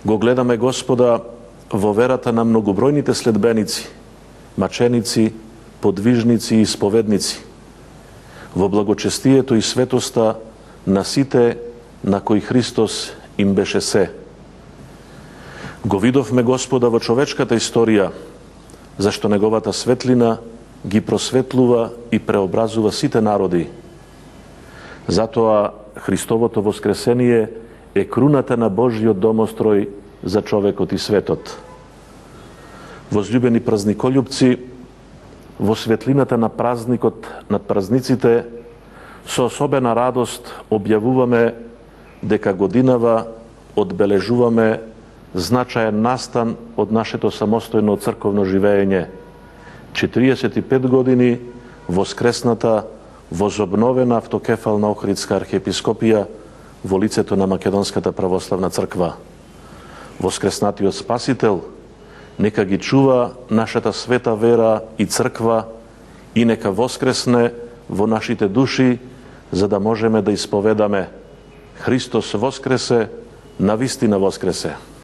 го гледаме Господа во верата на многобројните следбеници, маченици, подвижници и исповедници, во благочестието и светоста на сите на кои Христос им беше се. Го видовме Господа во човечката историја, зашто неговата светлина ги просветлува и преобразува сите народи. Затоа Христовото воскресение е круната на Божиот домострој за човекот и светот. Возлюбени празниколюбци, во светлината на празникот над празниците, со особена радост објавуваме дека годинава одбележуваме значаен настан од нашето самостојно црковно живеење. 45 години воскресната, возобновена автокефална Охридска архиепископија во лицето на Македонската православна црква. Воскреснатиот Спасител нека ги чува нашата света вера и црква и нека воскресне во нашите души, за да можеме да исповедаме: Христос воскресе, навистина воскресе.